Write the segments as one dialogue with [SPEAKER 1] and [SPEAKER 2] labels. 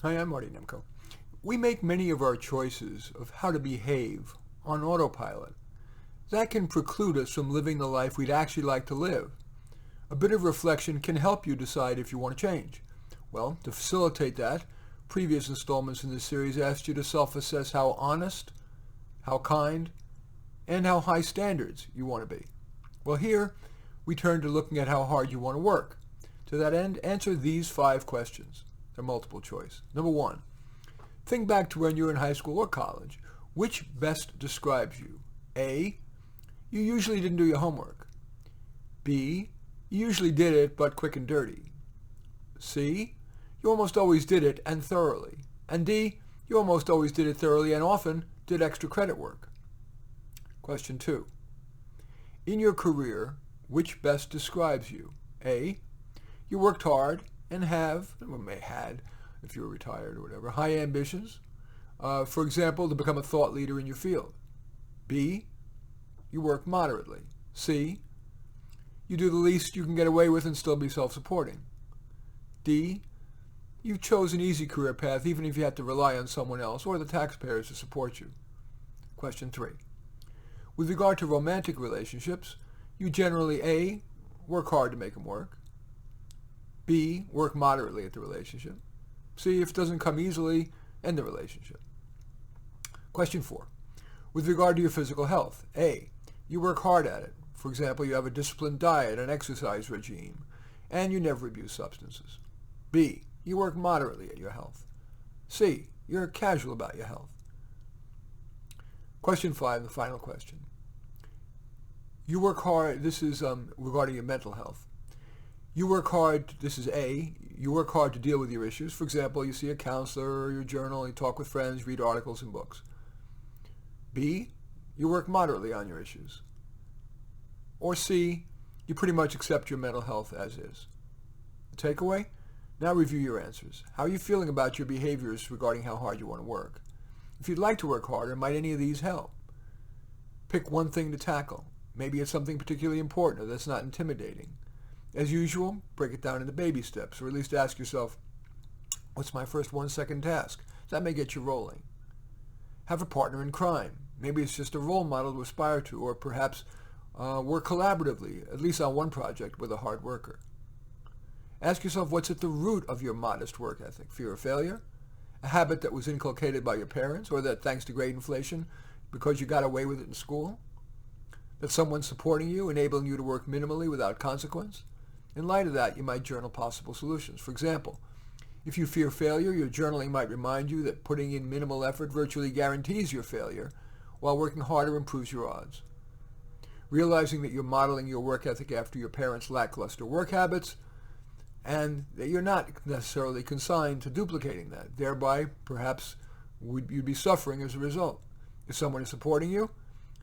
[SPEAKER 1] Hi, I'm Marty Nemko. We make many of our choices of how to behave on autopilot. That can preclude us from living the life we'd actually like to live. A bit of reflection can help you decide if you want to change. Well, to facilitate that, previous installments in this series asked you to self-assess how honest, how kind, and how high standards you want to be. Well, here we turn to looking at how hard you want to work. To that end, answer these 5 questions. They're multiple choice. Number 1, think back to when you were in high school or college. Which best describes you? A, you usually didn't do your homework. B, you usually did it, but quick and dirty. C, you almost always did it and thoroughly. And D, you almost always did it thoroughly and often did extra credit work. Question 2, in your career, which best describes you? A, you worked hard and have, or may had, if you were retired or whatever, high ambitions. For example, to become a thought leader in your field. B, you work moderately. C, you do the least you can get away with and still be self-supporting. D, you chose an easy career path even if you had to rely on someone else or the taxpayers to support you. Question 3, with regard to romantic relationships, you generally A, work hard to make them work. B, work moderately at the relationship. C, if it doesn't come easily, end the relationship. Question 4, with regard to your physical health. A, you work hard at it. For example, you have a disciplined diet and exercise regime, and you never abuse substances. B, you work moderately at your health. C, you're casual about your health. Question 5, the final question. You work hard, this is regarding your mental health. You work hard, this is A, you work hard to deal with your issues. For example, you see a counselor, or you journal, you talk with friends, read articles and books. B, you work moderately on your issues. Or C, you pretty much accept your mental health as is. The takeaway? Now review your answers. How are you feeling about your behaviors regarding how hard you want to work? If you'd like to work harder, might any of these help? Pick one thing to tackle. Maybe it's something particularly important or that's not intimidating. As usual, break it down into baby steps, or at least ask yourself, what's my first 1-second task? That may get you rolling. Have a partner in crime. Maybe it's just a role model to aspire to, or perhaps work collaboratively, at least on one project, with a hard worker. Ask yourself what's at the root of your modest work ethic. Fear of failure? A habit that was inculcated by your parents, or that thanks to grade inflation, because you got away with it in school? That someone's supporting you, enabling you to work minimally without consequence? In light of that, you might journal possible solutions. For example, if you fear failure, your journaling might remind you that putting in minimal effort virtually guarantees your failure, while working harder improves your odds. Realizing that you're modeling your work ethic after your parents' lackluster work habits, and that you're not necessarily consigned to duplicating that. Thereby, perhaps, you'd be suffering as a result. If someone is supporting you,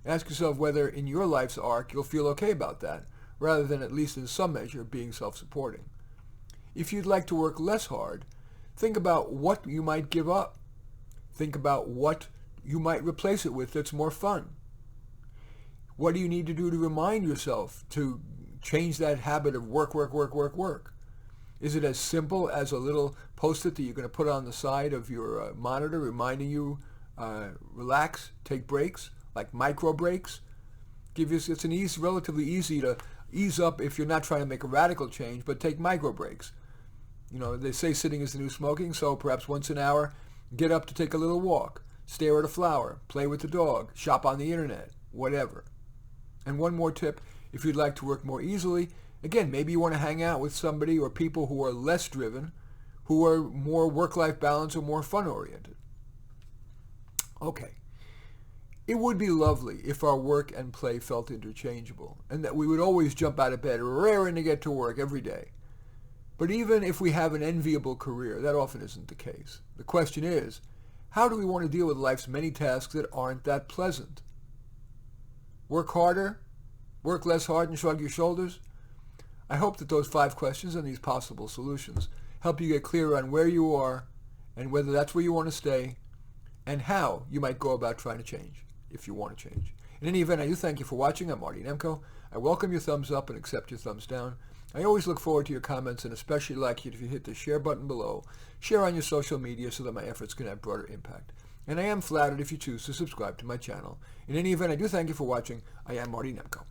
[SPEAKER 1] ask yourself whether in your life's arc you'll feel okay about that, rather than at least in some measure being self-supporting. If you'd like to work less hard, think about what you might give up. Think about what you might replace it with that's more fun. What do you need to do to remind yourself to change that habit of work, work, work, work, work? Is it as simple as a little post-it that you're going to put on the side of your monitor reminding you, relax, take breaks, like micro breaks? It's relatively easy to ease up if you're not trying to make a radical change, but take micro breaks. You know, they say sitting is the new smoking, so perhaps once an hour, get up to take a little walk, stare at a flower, play with the dog, shop on the internet, whatever. And one more tip, if you'd like to work more easily, again, maybe you want to hang out with somebody or people who are less driven, who are more work-life balance or more fun-oriented. Okay. It would be lovely if our work and play felt interchangeable, and that we would always jump out of bed raring to get to work every day. But even if we have an enviable career, that often isn't the case. The question is, how do we want to deal with life's many tasks that aren't that pleasant? Work harder? Work less hard and shrug your shoulders? I hope that those 5 questions and these possible solutions help you get clearer on where you are and whether that's where you want to stay and how you might go about trying to change, if you want to change. In any event, I do thank you for watching. I'm Marty Nemko. I welcome your thumbs up and accept your thumbs down. I always look forward to your comments and especially like it if you hit the share button below. Share on your social media so that my efforts can have broader impact. And I am flattered if you choose to subscribe to my channel. In any event, I do thank you for watching. I am Marty Nemko.